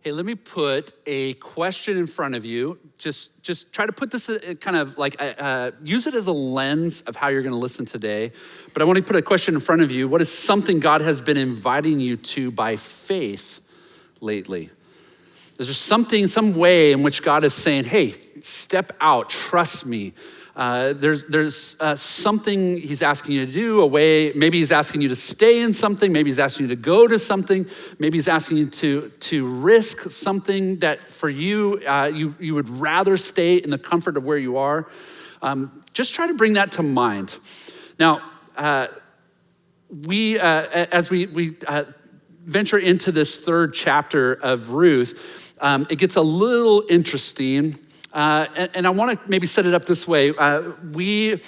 Hey, let me put a question in front of you. Just try to put this kind of like, use it as a lens of how you're gonna listen today. But I want to put a question in front of you. What is something God has been inviting you to by faith lately? Is there something, some way in which God is saying, hey, step out, trust me. There's something he's asking you to do, a way, maybe he's asking you to stay in something, maybe he's asking you to go to something, maybe he's asking you to risk something that for you, you would rather stay in the comfort of where you are. Just try to bring that to mind. Now, as we venture into this third chapter of Ruth, it gets a little interesting. And I want to maybe set it up this way. We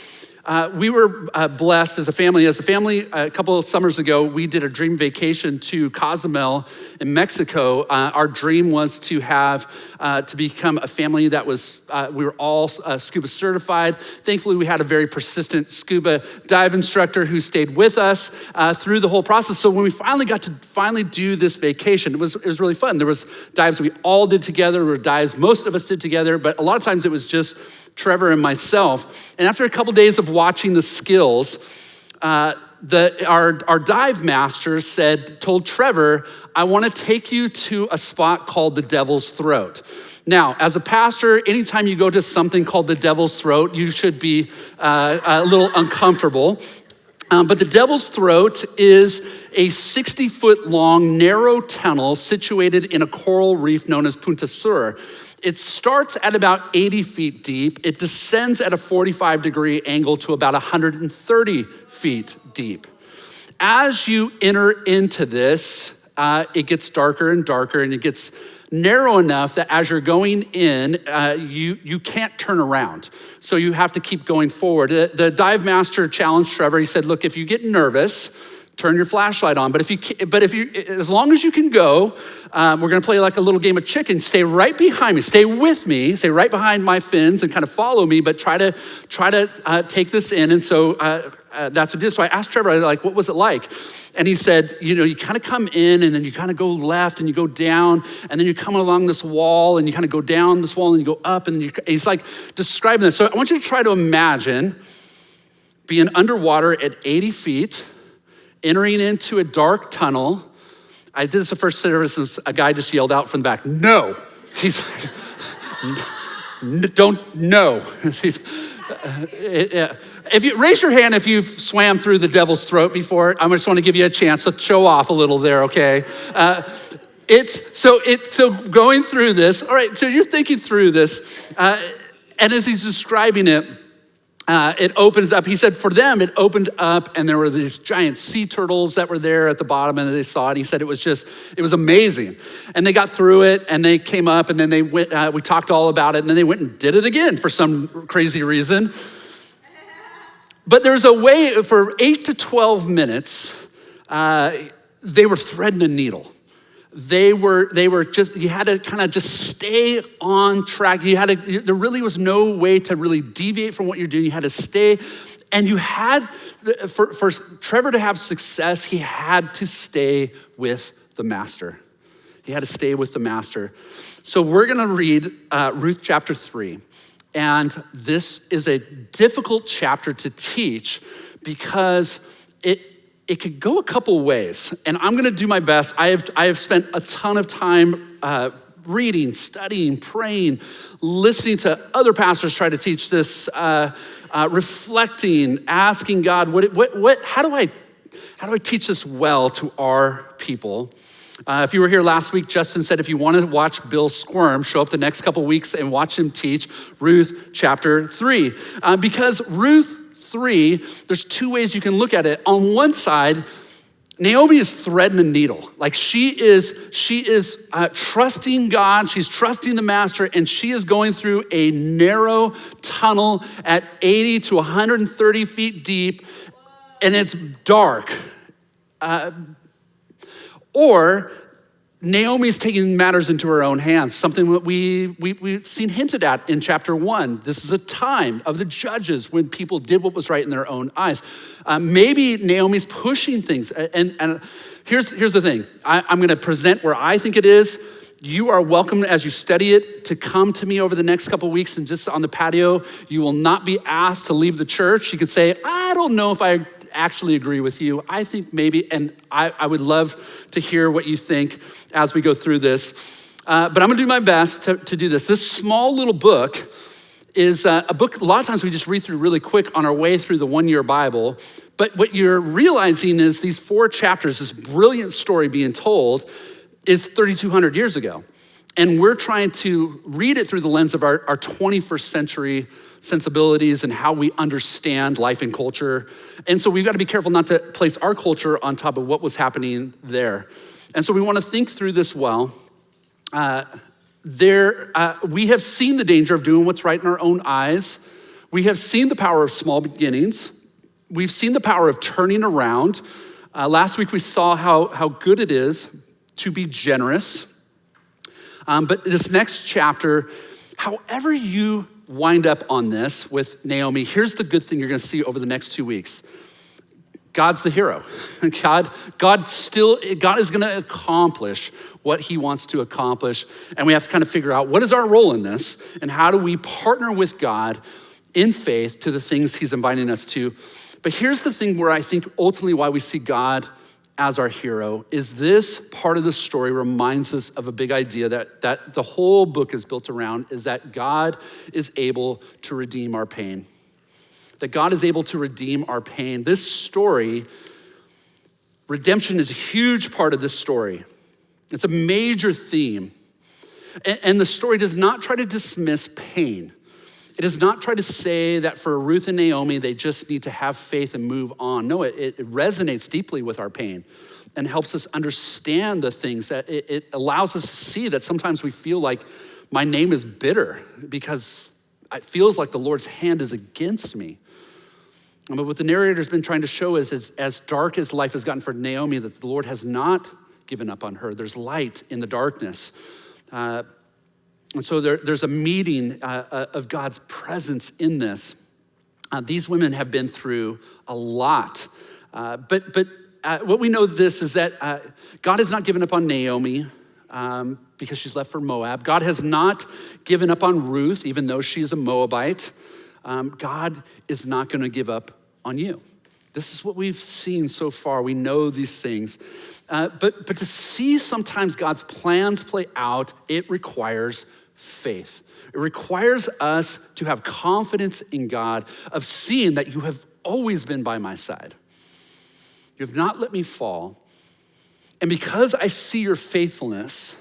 were blessed as a family. A couple of summers ago, we did a dream vacation to Cozumel in Mexico. Our dream was to become a family that was, we were all scuba certified. Thankfully, we had a very persistent scuba dive instructor who stayed with us through the whole process. So when we finally got to do this vacation, it was really fun. There was dives we all did together. There were dives most of us did together, but a lot of times it was just Trevor and myself. And after a couple days of watching the skills, our dive master told Trevor, I want to take you to a spot called the Devil's Throat. Now, as a pastor, anytime you go to something called the Devil's Throat, you should be a little uncomfortable. But the Devil's Throat is a 60-foot long, narrow tunnel situated in a coral reef known as Punta Sur. It starts at about 80 feet deep. It descends at a 45-degree angle to about 130 feet deep. As you enter into this, it gets darker and darker, and it gets narrow enough that as you're going in, you can't turn around. So you have to keep going forward. The dive master challenged Trevor. He said, look, if you get nervous, turn your flashlight on. But if you, as long as you can go, we're gonna play like a little game of chicken. Stay right behind me, stay with me, stay right behind my fins and kind of follow me, but try to take this in. And so that's what it is. So I asked Trevor, what was it like? And he said, you kind of come in and then you kind of go left and you go down and then you come along this wall and you kind of go down this wall and you go up and then he's like describing this. So I want you to try to imagine being underwater at 80 feet, entering into a dark tunnel. I did this the first service, and a guy just yelled out from the back, no. He's like, don't, no. If you raise your hand if you've swam through the Devil's Throat before, I just want to give you a chance to show off a little there, okay? So going through this, all right, so you're thinking through this, and as he's describing it, it opens up. He said for them, it opened up and there were these giant sea turtles that were there at the bottom and they saw it. He said it was amazing. And they got through it and they came up and then they went, we talked all about it and then they went and did it again for some crazy reason. But there's a way for 8 to 12 minutes, they were threading a needle. They were just, you had to kind of just stay on track. There really was no way to really deviate from what you're doing. You had to stay, and you had, for Trevor to have success, he had to stay with the master. He had to stay with the master. So we're gonna read Ruth chapter 3. And this is a difficult chapter to teach because it could go a couple ways, and I'm gonna do my best. I have spent a ton of time reading, studying, praying, listening to other pastors try to teach this, reflecting, asking God, how do I teach this well to our people? If you were here last week, Justin said if you want to watch Bill squirm, show up the next couple weeks and watch him teach Ruth chapter 3. Because Ruth 3, there's two ways you can look at it. On one side, Naomi is threading a needle. Like she is trusting God, she's trusting the master, and she is going through a narrow tunnel at 80 to 130 feet deep, and it's dark. Or Naomi's taking matters into her own hands, something that we've seen hinted at in chapter 1. This is a time of the judges when people did what was right in their own eyes. Maybe Naomi's pushing things. And here's the thing. I'm gonna present where I think it is. You are welcome as you study it to come to me over the next couple of weeks and just on the patio. You will not be asked to leave the church. You can say, I don't know if I actually agree with you. I think maybe, and I would love to hear what you think as we go through this. But I'm gonna do my best to do this. This small little book is a book a lot of times we just read through really quick on our way through the one-year Bible. But what you're realizing is these 4 chapters, this brilliant story being told, is 3,200 years ago. And we're trying to read it through the lens of our 21st century sensibilities and how we understand life and culture. And so we've got to be careful not to place our culture on top of what was happening there. And so we want to think through this well. We have seen the danger of doing what's right in our own eyes. We have seen the power of small beginnings. We've seen the power of turning around. Last week we saw how good it is to be generous. But this next chapter, however you wind up on this with Naomi, here's the good thing you're gonna see over the next 2 weeks. God's the hero. God is gonna accomplish what he wants to accomplish. And we have to kind of figure out what is our role in this and how do we partner with God in faith to the things he's inviting us to. But here's the thing where I think ultimately why we see God as our hero is this part of the story reminds us of a big idea that the whole book is built around, is that God is able to redeem our pain. That God is able to redeem our pain. This story, redemption is a huge part of this story. It's a major theme. And the story does not try to dismiss pain. It does not try to say that for Ruth and Naomi, they just need to have faith and move on. No, it resonates deeply with our pain and helps us understand the things that it allows us to see that sometimes we feel like my name is bitter because it feels like the Lord's hand is against me. But what the narrator's been trying to show is as dark as life has gotten for Naomi, that the Lord has not given up on her. There's light in the darkness. And so there's a meeting of God's presence in this. These women have been through a lot. But what we know this is that God has not given up on Naomi because she's left for Moab. God has not given up on Ruth, even though she's a Moabite. God is not gonna give up on you. This is what we've seen so far. We know these things. But to see sometimes God's plans play out, it requires faith. It requires us to have confidence in God of seeing that you have always been by my side. You have not let me fall. And because I see your faithfulness,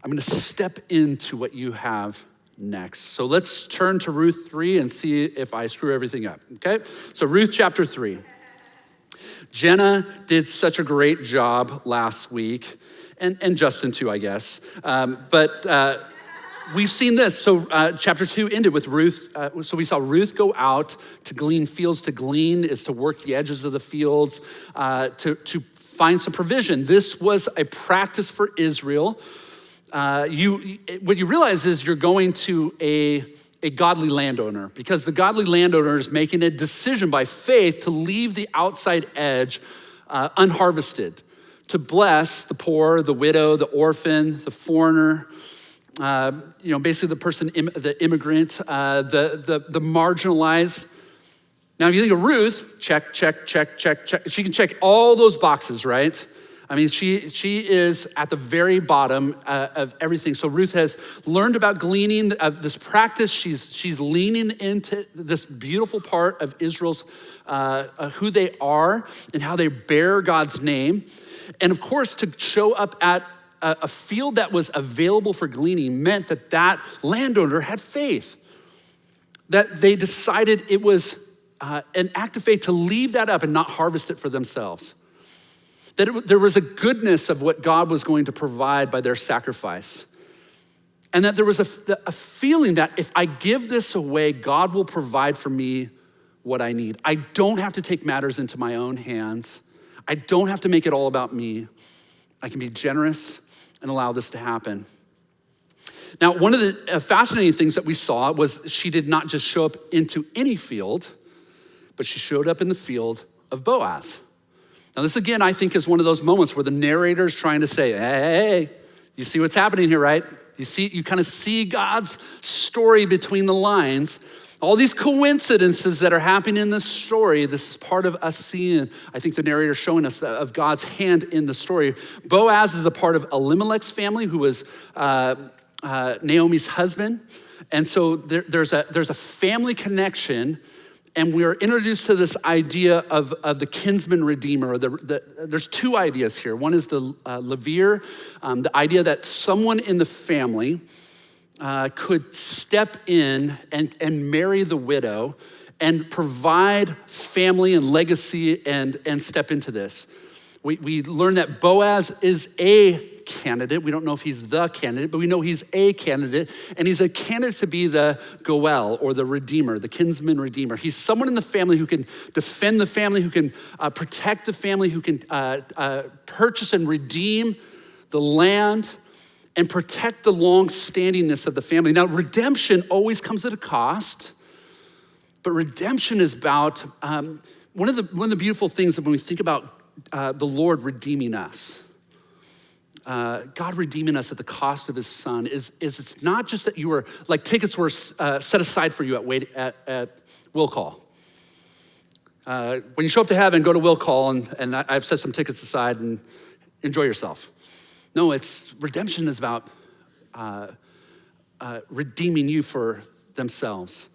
I'm gonna step into what you have next. So let's turn to Ruth 3 and see if I screw everything up, okay? So Ruth chapter 3. Jenna did such a great job last week, and Justin too, I guess. But we've seen this. So chapter 2 ended with Ruth. So we saw Ruth go out to glean fields. To glean is to work the edges of the fields, to find some provision. This was a practice for Israel. What you realize is you're going to a godly landowner, because the godly landowner is making a decision by faith to leave the outside edge unharvested, to bless the poor, the widow, the orphan, the foreigner, basically the person, the immigrant, the marginalized. Now, if you think of Ruth, check, check, check, check, check. She can check all those boxes, right? I mean, she is at the very bottom of everything. So Ruth has learned about gleaning, this practice. She's leaning into this beautiful part of Israel's, who they are and how they bear God's name. And of course, to show up at a field that was available for gleaning meant that landowner had faith, that they decided it was an act of faith to leave that up and not harvest it for themselves. That there was a goodness of what God was going to provide by their sacrifice. And that there was a feeling that if I give this away, God will provide for me what I need. I don't have to take matters into my own hands. I don't have to make it all about me. I can be generous and allow this to happen. Now, one of the fascinating things that we saw was she did not just show up into any field, but she showed up in the field of Boaz. Now this again, I think is one of those moments where the narrator is trying to say, hey, You see what's happening here, right? You kind of see God's story between the lines. All these coincidences that are happening in this story, this is part of us seeing, I think the narrator showing us of God's hand in the story. Boaz is a part of Elimelech's family, who was Naomi's husband. And so there's a family connection, and we're introduced to this idea of the kinsman redeemer. There's two ideas here. One is the levir, the idea that someone in the family could step in and marry the widow and provide family and legacy and step into this. We learn that Boaz is a candidate. We don't know if he's the candidate, but we know he's a candidate, and he's a candidate to be the goel, or the redeemer, the kinsman redeemer. He's someone in the family who can defend the family, who can protect the family, who can purchase and redeem the land and protect the long-standingness of the family. Now, redemption always comes at a cost, but redemption is about, one of the beautiful things that when we think about the Lord redeeming us, God redeeming us at the cost of his son, is it's not just that you were, like tickets were set aside for you at will call. When you show up to heaven, go to will call, and I've set some tickets aside and enjoy yourself. No, redemption is about redeeming you for themselves,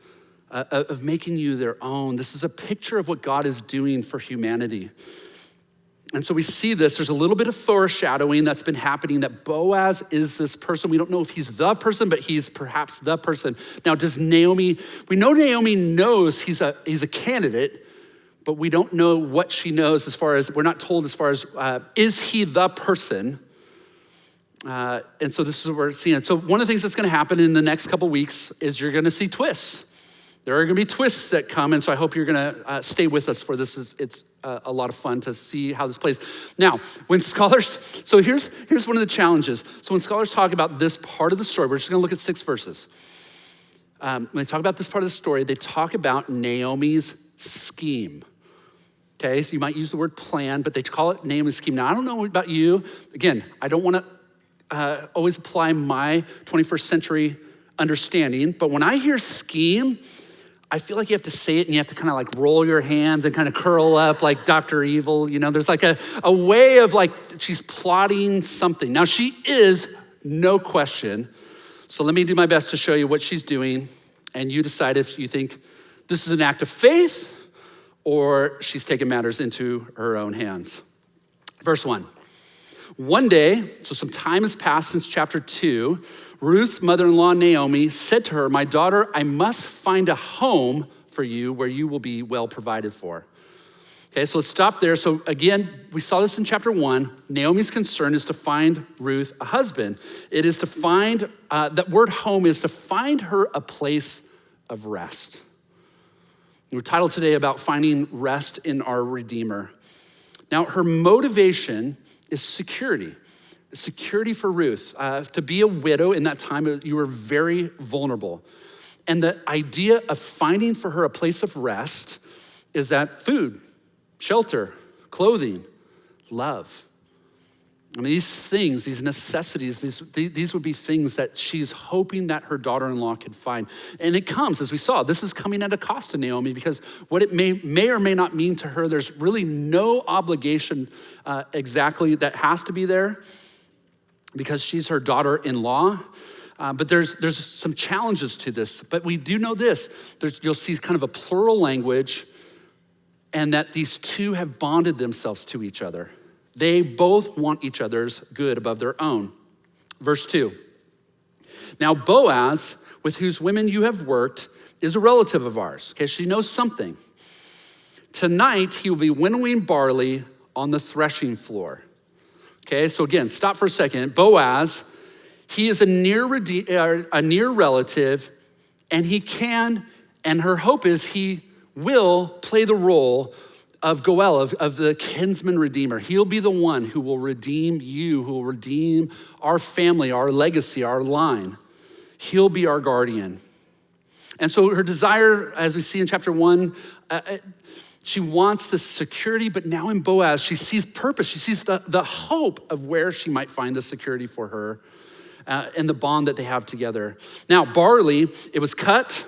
of making you their own. This is a picture of what God is doing for humanity. And so we see this, there's a little bit of foreshadowing that's been happening, that Boaz is this person. We don't know if he's the person, but he's perhaps the person. Now, we know Naomi knows he's a candidate, but we don't know what she knows we're not told as far as, is he the person? And so this is what we're seeing. So one of the things that's gonna happen in the next couple weeks is you're gonna see twists. There are gonna be twists that come, and so I hope you're gonna stay with us for this. It's a lot of fun to see how this plays. Now, here's one of the challenges. So when scholars talk about this part of the story, we're just gonna look at 6 verses. When they talk about this part of the story, they talk about Naomi's scheme. Okay, so you might use the word plan, but they call it Naomi's scheme. Now, I don't know about you. Again, I don't wanna always apply my 21st century understanding, but when I hear scheme, I feel like you have to say it and you have to kind of like roll your hands and kind of curl up like Dr. Evil. You know, there's like a way of like, she's plotting something. Now she is, no question. So let me do my best to show you what she's doing, and you decide if you think this is an act of faith or she's taking matters into her own hands. Verse 1. One day, so some time has passed since chapter 2, Ruth's mother-in-law, Naomi, said to her, "My daughter, I must find a home for you where you will be well provided for." Okay, so let's stop there. So again, we saw this in chapter 1. Naomi's concern is to find Ruth a husband. It is to find, that word home is to find her a place of rest. We're titled today about finding rest in our Redeemer. Now, her motivation is security for Ruth. To be a widow in that time, you were very vulnerable. And the idea of finding for her a place of rest is that food, shelter, clothing, love. I mean, these things, these necessities, these would be things that she's hoping that her daughter-in-law could find. And it comes, as we saw, this is coming at a cost to Naomi, because what it may or may not mean to her, there's really no obligation exactly that has to be there, because she's her daughter-in-law. But there's some challenges to this. But we do know this, you'll see kind of a plural language, and that these two have bonded themselves to each other. They both want each other's good above their own. Verse 2. Now Boaz, with whose women you have worked, is a relative of ours. Okay, she knows something. Tonight he will be winnowing barley on the threshing floor. Okay, so again, stop for a second. Boaz, he is a near relative, and he can, and her hope is he will play the role of Goel, of the kinsman redeemer. He'll be the one who will redeem you, who will redeem our family, our legacy, our line. He'll be our guardian. And so her desire, as we see in chapter 1, She wants this security, but now in Boaz, she sees purpose. She sees the hope of where she might find the security for her and the bond that they have together. Now, barley, it was cut,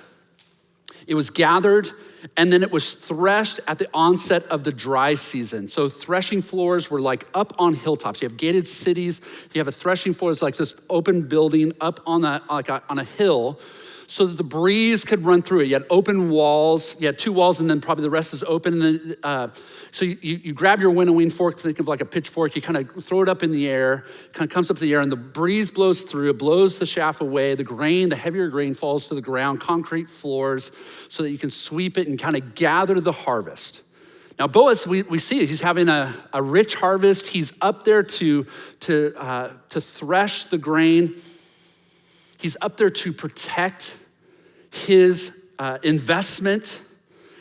it was gathered, and then it was threshed at the onset of the dry season. So threshing floors were like up on hilltops. You have gated cities. You have a threshing floor. It's like this open building up on a hill, so that the breeze could run through it. You had open walls. You had two walls, and then probably the rest is open. And then, so you grab your winnowing fork, think of like a pitchfork. You kind of throw it up in the air, kind of comes up in the air, and the breeze blows through. It blows the chaff away. The grain, the heavier grain, falls to the ground. Concrete floors, so that you can sweep it and kind of gather the harvest. Now Boaz, we see it. He's having a rich harvest. He's up there to thresh the grain. He's up there to protect his investment.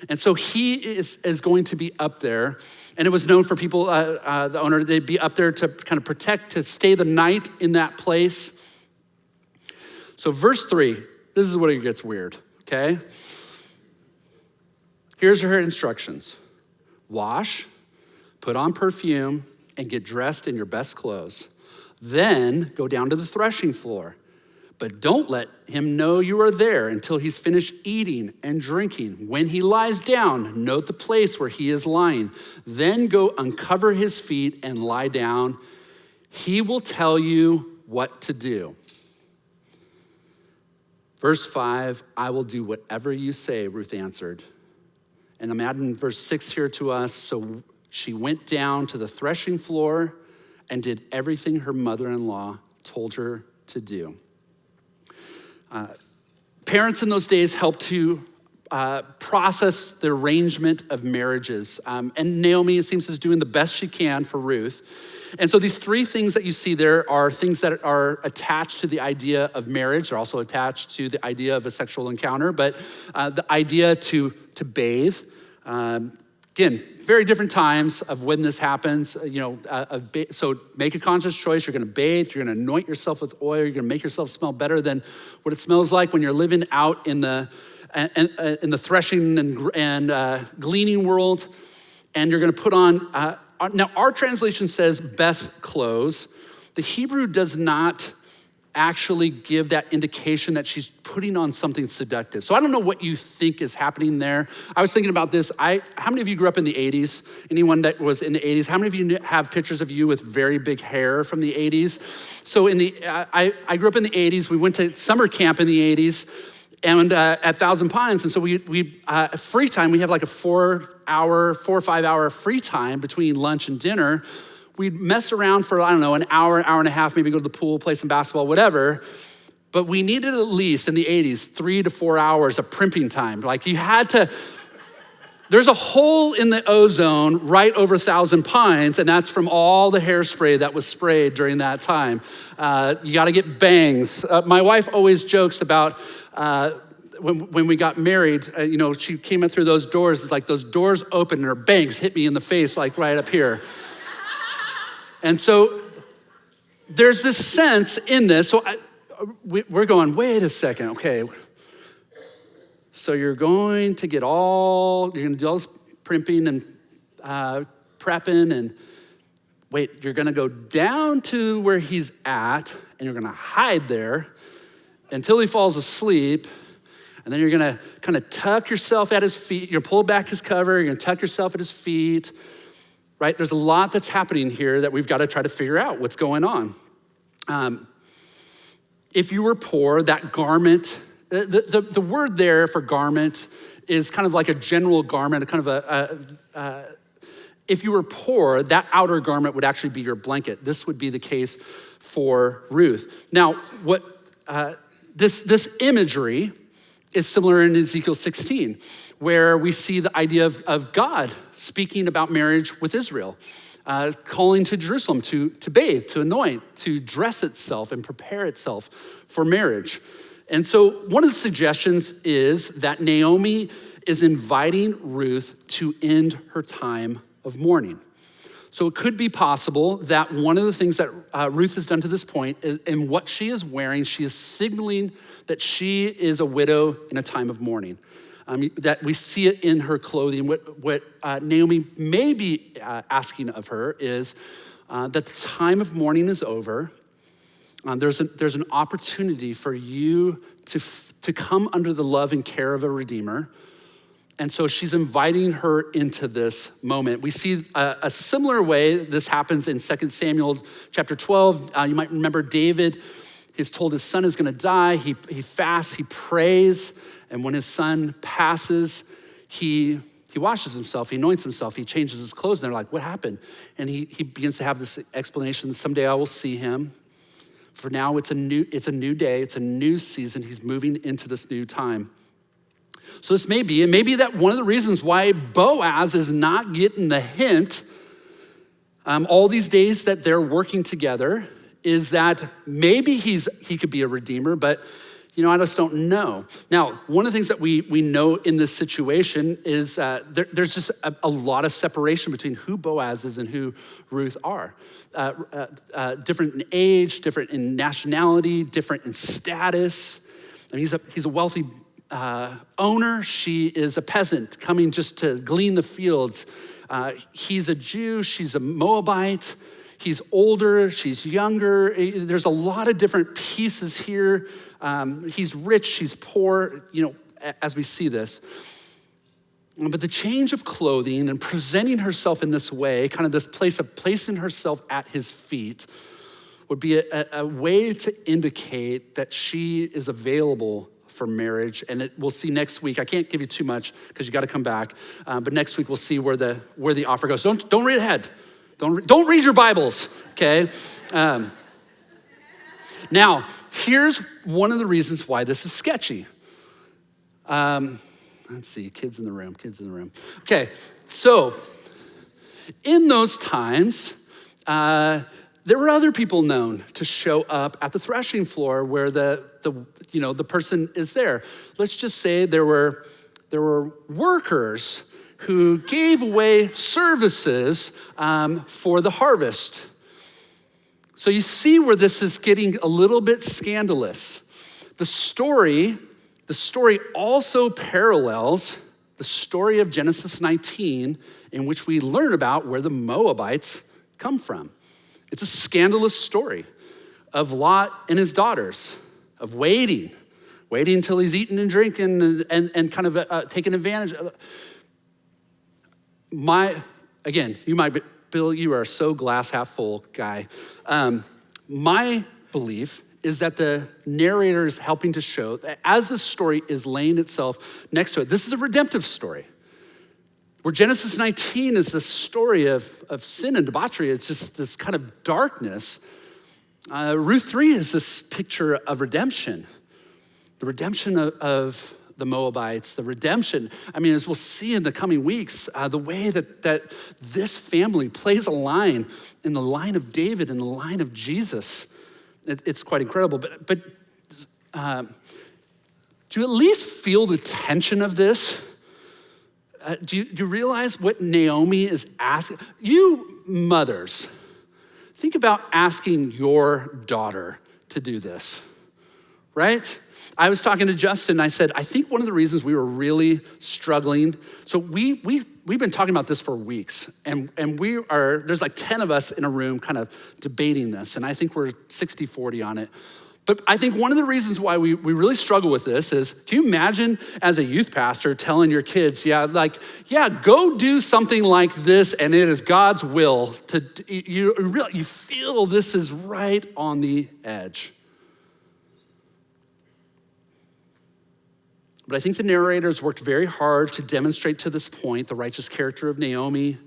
And so he is going to be up there. And it was known for people, the owner, they'd be up there to kind of protect, to stay the night in that place. So verse 3, this is where it gets weird, okay? Here's her instructions. Wash, put on perfume, and get dressed in your best clothes. Then go down to the threshing floor. But don't let him know you are there until he's finished eating and drinking. When he lies down, note the place where he is lying. Then go uncover his feet and lie down. He will tell you what to do. Verse 5, I will do whatever you say, Ruth answered. And I'm adding verse 6 here to us. So she went down to the threshing floor and did everything her mother-in-law told her to do. Parents in those days helped to process the arrangement of marriages. And Naomi, it seems, is doing the best she can for Ruth. And so these three things that you see there are things that are attached to the idea of marriage. They're also attached to the idea of a sexual encounter, but the idea to bathe. Again, very different times of when this happens. So make a conscious choice. You're gonna bathe, you're gonna anoint yourself with oil, you're gonna make yourself smell better than what it smells like when you're living out in the threshing and gleaning world. And you're gonna put on, now our translation says best clothes. The Hebrew does not actually give that indication that she's putting on something seductive. So I don't know what you think is happening there. I was thinking about this. How many of you grew up in the 80s? Anyone that was in the 80s? How many of you have pictures of you with very big hair from the 80s? So I grew up in the 80s. We went to summer camp in the 80s and at Thousand Pines. And so we free time, we have like a 4 or 5 hour free time between lunch and dinner. We'd mess around for, an hour and a half, maybe go to the pool, play some basketball, whatever. But we needed at least in the 80s, 3 to 4 hours of primping time. Like you had to, there's a hole in the ozone right over Thousand Pines, and that's from all the hairspray that was sprayed during that time. You gotta get bangs. My wife always jokes about, when we got married, she came in through those doors, it's like those doors opened and her bangs hit me in the face, like right up here. And so there's this sense in this. So we're going, wait a second, okay. So you're going to do all this primping and prepping and wait, you're gonna go down to where he's at and you're gonna hide there until he falls asleep. And then you're gonna kind of tuck yourself at his feet. You're gonna pull back his cover. You're gonna tuck yourself at his feet. Right? There's a lot that's happening here that we've got to try to figure out what's going on. If you were poor, that garment, the word there for garment is kind of like a general garment, a kind of if you were poor, that outer garment would actually be your blanket. This would be the case for Ruth. Now, what this imagery is similar in Ezekiel 16, where we see the idea of God speaking about marriage with Israel, calling to Jerusalem to bathe, to anoint, to dress itself and prepare itself for marriage. And so one of the suggestions is that Naomi is inviting Ruth to end her time of mourning. So it could be possible that one of the things that Ruth has done to this point is, in what she is wearing, she is signaling that she is a widow in a time of mourning. that we see it in her clothing. What Naomi may be asking of her is that the time of mourning is over. There's an opportunity for you to come under the love and care of a Redeemer. And so she's inviting her into this moment. We see a similar way this happens in 2 Samuel chapter 12. You might remember David is told his son is gonna die. He fasts, he prays, and when his son passes, he washes himself, he anoints himself, he changes his clothes, and they're like, what happened? And he begins to have this explanation, someday I will see him. For now, it's a new day, it's a new season. He's moving into this new time. So this may be that one of the reasons why Boaz is not getting the hint all these days that they're working together is that maybe he could be a redeemer, but I just don't know. Now, one of the things that we know in this situation is there's just a lot of separation between who Boaz is and who Ruth are. Different in age, different in nationality, different in status. I mean, he's a wealthy owner. She is a peasant coming just to glean the fields. He's a Jew. She's a Moabite. He's older. She's younger. There's a lot of different pieces here. He's rich. She's poor. As we see this. But the change of clothing and presenting herself in this way, kind of this place of placing herself at his feet, would be a way to indicate that she is available for marriage. And we'll see next week. I can't give you too much because you got to come back. But next week we'll see where the offer goes. Don't read ahead. Don't read your Bibles. Okay. Now here's one of the reasons why this is sketchy. Let's see, kids in the room. Okay, so in those times, there were other people known to show up at the threshing floor where the person is there. Let's just say there were workers who gave away services for the harvest. So you see where this is getting a little bit scandalous. The story also parallels the story of Genesis 19, in which we learn about where the Moabites come from. It's a scandalous story of Lot and his daughters, of waiting until he's eating and drinking and kind of taking advantage of. Again, you might be, Bill, you are so glass half full guy. My belief is that the narrator is helping to show that as the story is laying itself next to it, this is a redemptive story. Where Genesis 19 is the story of sin and debauchery, it's just this kind of darkness. Ruth 3 is this picture of redemption. The redemption of the Moabites, the redemption. I mean, as we'll see in the coming weeks, the way that this family plays a line in the line of David and the line of Jesus. It's quite incredible, but do you at least feel the tension of this? Do you realize what Naomi is asking? You mothers, think about asking your daughter to do this, right? I was talking to Justin, and I said, I think one of the reasons we were really struggling, so we've been talking about this for weeks, and there's like 10 of us in a room kind of debating this, and I think we're 60-40 on it. But I think one of the reasons why we really struggle with this is, can you imagine as a youth pastor telling your kids, go do something like this, and it is God's will you feel this is right on the edge. But I think the narrators worked very hard to demonstrate to this point the righteous character of Naomi,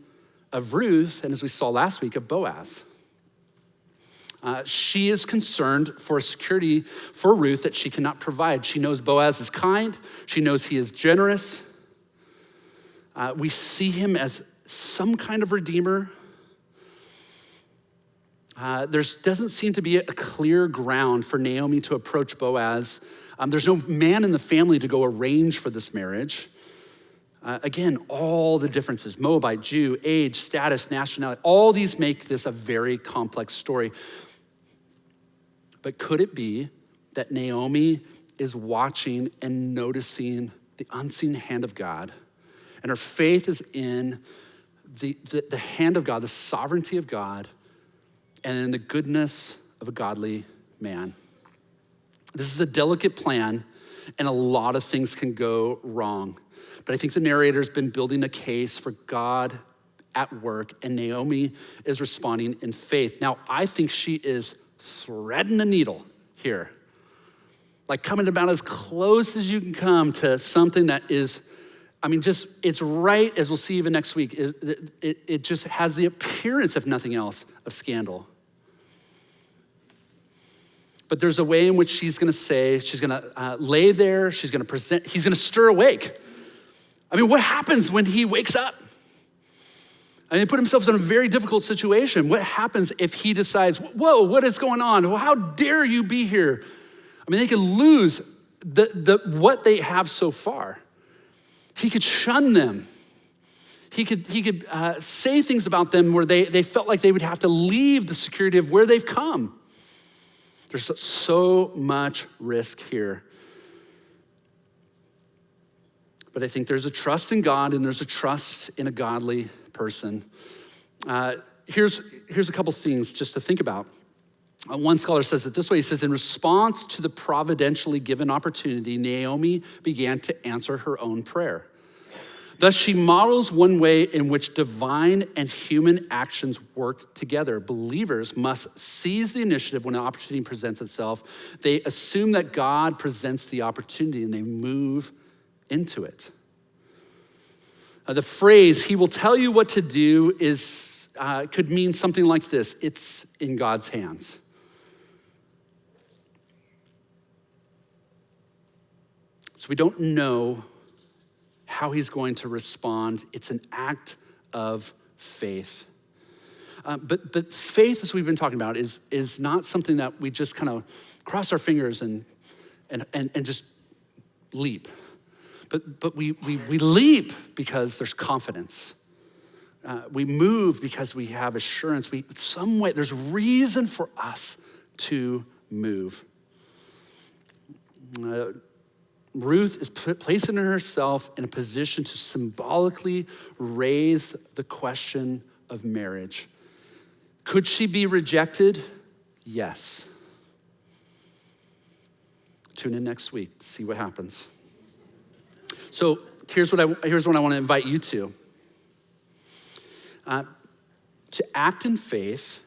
of Ruth, and as we saw last week, of Boaz. She is concerned for security for Ruth that she cannot provide. She knows Boaz is kind. She knows he is generous. We see him as some kind of redeemer. There doesn't seem to be a clear ground for Naomi to approach Boaz. There's no man in the family to go arrange for this marriage. Again, all the differences, Moabite, Jew, age, status, nationality, all these make this a very complex story. But could it be that Naomi is watching and noticing the unseen hand of God. And her faith is in the hand of God, the sovereignty of God, and in the goodness of a godly man. This is a delicate plan, and a lot of things can go wrong. But I think the narrator's been building a case for God at work, and Naomi is responding in faith. Now, I think she is threading the needle here, like coming about as close as you can come to something that is, it's right, as we'll see even next week, it just has the appearance, if nothing else, of scandal. But there's a way in which she's gonna say, she's gonna lay there, she's gonna present, he's gonna stir awake. What happens when he wakes up? He put himself in a very difficult situation. What happens if he decides, whoa, what is going on? Well, how dare you be here? They could lose what they have so far. He could shun them. He could say things about them where they felt like they would have to leave the security of where they've come. There's so much risk here. But I think there's a trust in God and there's a trust in a godly person. Here's a couple things just to think about. One scholar says it this way. He says, in response to the providentially given opportunity, Naomi began to answer her own prayer. Thus, she models one way in which divine and human actions work together. Believers must seize the initiative when an opportunity presents itself. They assume that God presents the opportunity and they move into it. The phrase, he will tell you what to do, could mean something like this: it's in God's hands. So we don't know how he's going to respond. It's an act of faith. But faith, as we've been talking about, is not something that we just kind of cross our fingers and just leap. But we leap because there's confidence. We move because we have assurance. Some way, there's reason for us to move. Ruth is placing herself in a position to symbolically raise the question of marriage. Could she be rejected? Yes. Tune in next week to see what happens. So here's what I want to invite you to. To act in faith,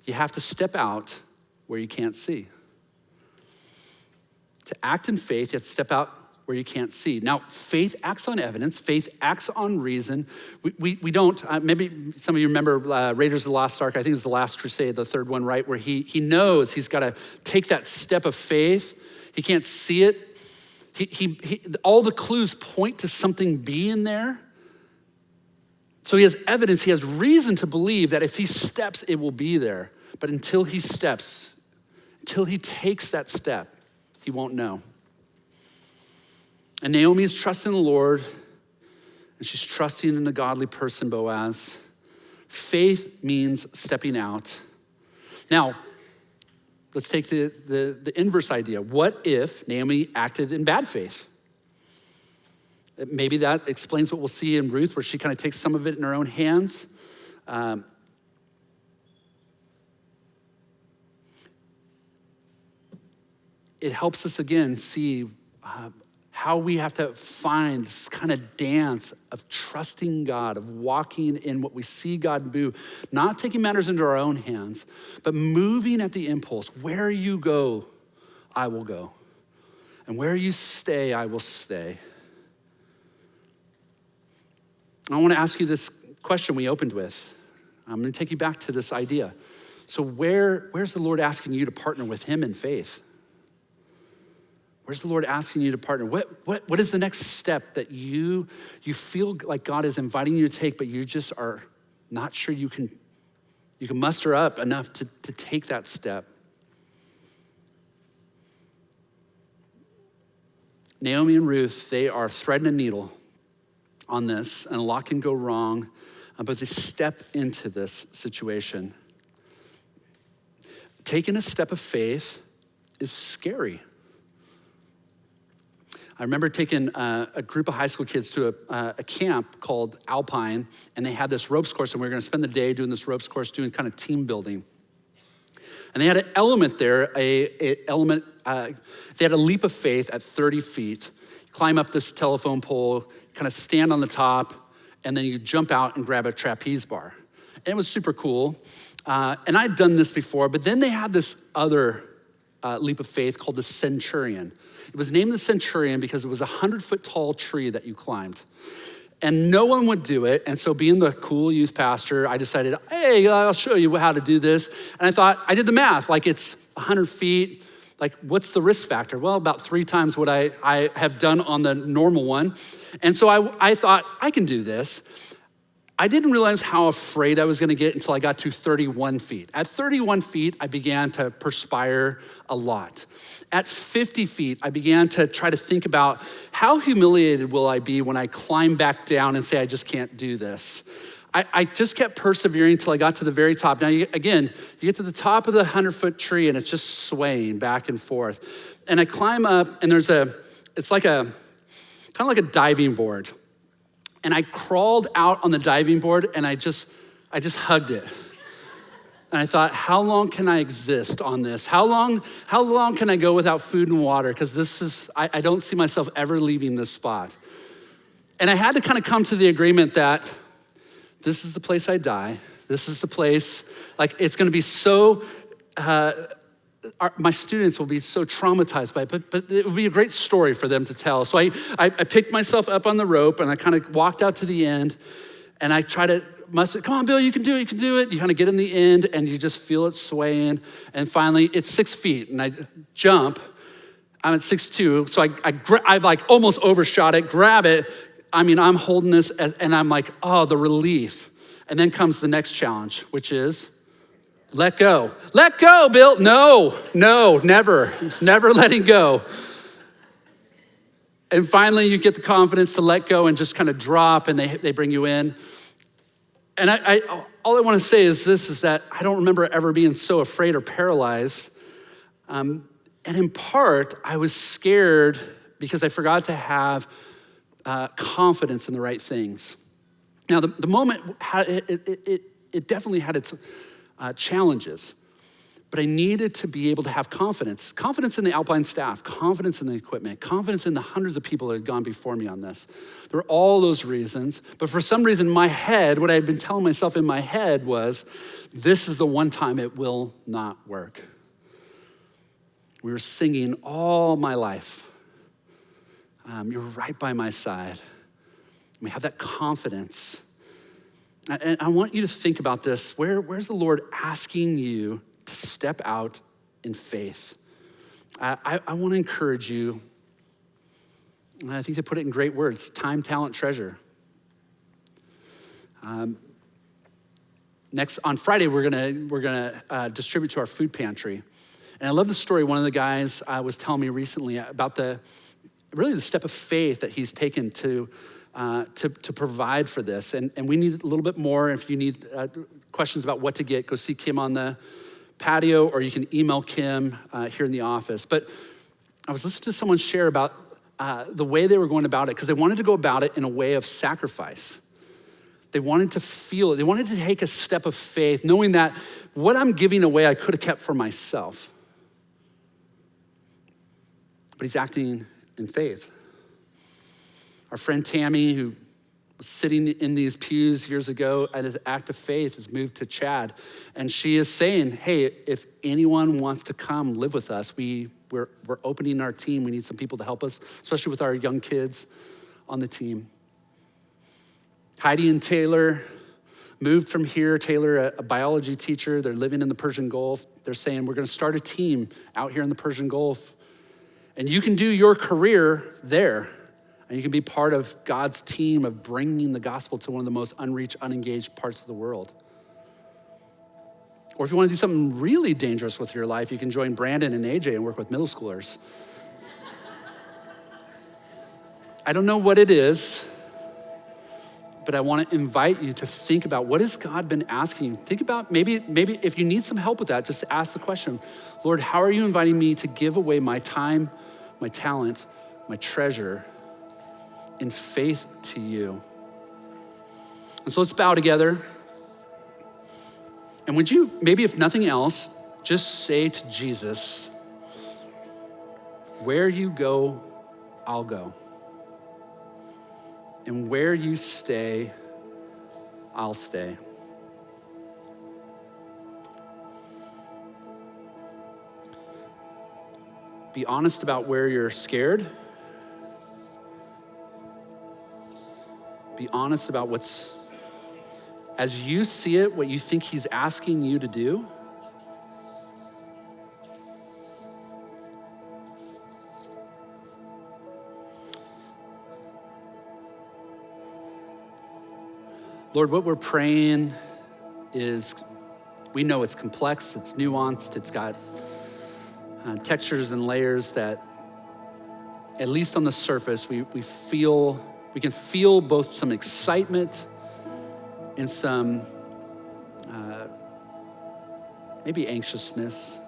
you have to step out where you can't see. To act in faith, you have to step out where you can't see. Now, faith acts on evidence. Faith acts on reason. We don't, maybe some of you remember Raiders of the Lost Ark. I think it was the Last Crusade, the third one, right? Where he knows he's got to take that step of faith. He can't see it. All the clues point to something being there. So he has evidence, he has reason to believe that if he steps, it will be there. But until he steps, until he takes that step, he won't know. And Naomi is trusting the Lord, and she's trusting in a godly person, Boaz. Faith means stepping out. Now, let's take the inverse idea. What if Naomi acted in bad faith? Maybe that explains what we'll see in Ruth, where she kind of takes some of it in her own hands. It helps us again see how we have to find this kind of dance of trusting God, of walking in what we see God do, not taking matters into our own hands, but moving at the impulse. Where you go, I will go. And where you stay, I will stay. I want to ask you this question we opened with. I'm going to take you back to this idea. So where's the Lord asking you to partner with him in faith? Where's the Lord asking you to partner? What is the next step that you feel like God is inviting you to take, but you just are not sure you can muster up enough to take that step? Naomi and Ruth, they are threading a needle on this, and a lot can go wrong, but they step into this situation. Taking a step of faith is scary. I remember taking a group of high school kids to a camp called Alpine, and they had this ropes course, and we were gonna spend the day doing this ropes course, doing kind of team building. And they had an element there, they had a leap of faith at 30 feet, climb up this telephone pole, kind of stand on the top, and then you jump out and grab a trapeze bar. And it was super cool. And I'd done this before, but then they had this other leap of faith called the Centurion. It was named the Centurion because it was a 100-foot tall tree that you climbed. And no one would do it. And so being the cool youth pastor, I decided, hey, I'll show you how to do this. And I did the math, like it's 100 feet. Like, what's the risk factor? Well, about 3 times what I have done on the normal one. And so I thought, I can do this. I didn't realize how afraid I was gonna get until I got to 31 feet. At 31 feet, I began to perspire a lot. At 50 feet, I began to try to think about how humiliated will I be when I climb back down and say, I just can't do this. I just kept persevering until I got to the very top. Now, you get to the top of the 100-foot tree and it's just swaying back and forth. And I climb up and it's like kind of like a diving board. And I crawled out on the diving board and I just hugged it. And I thought, how long can I exist on this? How long can I go without food and water? Because I don't see myself ever leaving this spot. And I had to kind of come to the agreement that this is the place I die. This is the place, like it's gonna be so, my students will be so traumatized by it, but it would be a great story for them to tell. So I picked myself up on the rope and I kind of walked out to the end and I try to muster, come on, Bill, you can do it, you can do it. You kind of get in the end and you just feel it swaying. And finally it's 6 feet and I jump. I'm at 6'2", so I like almost overshot it, grab it. I mean, I'm holding this and I'm like, oh, the relief. And then comes the next challenge, which is let go. Let go, Bill. No, never. It's never letting go. And finally, you get the confidence to let go and just kind of drop and they bring you in. And all I want to say is this, is that I don't remember ever being so afraid or paralyzed. And in part, I was scared because I forgot to have confidence in the right things. Now, the moment, it definitely had its challenges, but I needed to be able to have confidence. Confidence in the Alpine staff, confidence in the equipment, confidence in the hundreds of people that had gone before me on this. There were all those reasons, but for some reason, my head, what I had been telling myself in my head was, this is the one time it will not work. We were singing all my life. You're right by my side. We have that confidence. And I want you to think about this. Where's the Lord asking you to step out in faith? I want to encourage you, and I think they put it in great words, time, talent, treasure. Next, on Friday, we're gonna distribute to our food pantry. And I love the story one of the guys was telling me recently about the step of faith that he's taken to provide for this. And we need a little bit more. If you need questions about what to get, go see Kim on the patio, or you can email Kim here in the office. But I was listening to someone share about the way they were going about it, because they wanted to go about it in a way of sacrifice. They wanted to feel it. They wanted to take a step of faith, knowing that what I'm giving away, I could have kept for myself. But he's acting in faith. Our friend Tammy, who was sitting in these pews years ago at an act of faith, has moved to Chad. And she is saying, hey, if anyone wants to come live with us, we're opening our team. We need some people to help us, especially with our young kids on the team. Heidi and Taylor moved from here. Taylor, a biology teacher, they're living in the Persian Gulf. They're saying, we're gonna start a team out here in the Persian Gulf. And you can do your career there. And you can be part of God's team of bringing the gospel to one of the most unreached, unengaged parts of the world. Or if you want to do something really dangerous with your life, you can join Brandon and AJ and work with middle schoolers. I don't know what it is, but I want to invite you to think about, what has God been asking you? Think about maybe if you need some help with that, just ask the question, Lord, how are you inviting me to give away my time, my talent, my treasure, in faith to you. And so let's bow together. And would you, maybe if nothing else, just say to Jesus, where you go, I'll go. And where you stay, I'll stay. Be honest about where you're scared. Be honest about what's, as you see it, what you think he's asking you to do. Lord, what we're praying is, we know it's complex, it's nuanced, it's got textures and layers that, at least on the surface, we can feel both some excitement and some maybe anxiousness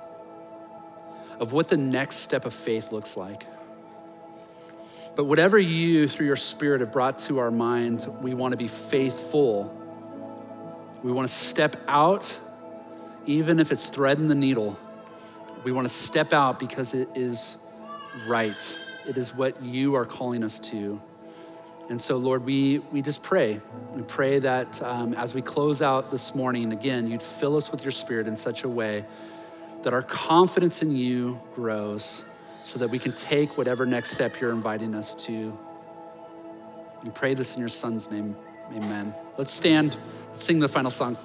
of what the next step of faith looks like. But whatever you, through your Spirit, have brought to our mind, we want to be faithful. We want to step out, even if it's threading the needle. We want to step out because it is right. It is what you are calling us to. And so, Lord, we just pray. We pray that as we close out this morning, again, you'd fill us with your Spirit in such a way that our confidence in you grows, so that we can take whatever next step you're inviting us to. We pray this in your Son's name, amen. Let's stand, sing the final song.